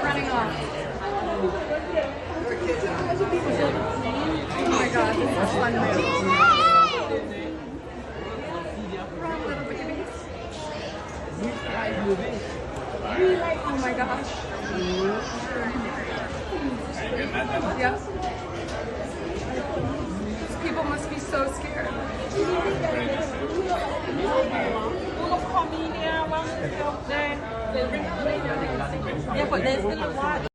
start running off. Oh my god, this is fun. Run, little babies. Oh my gosh. Yep. These people must be so scared. Yeah, but there's still a lot.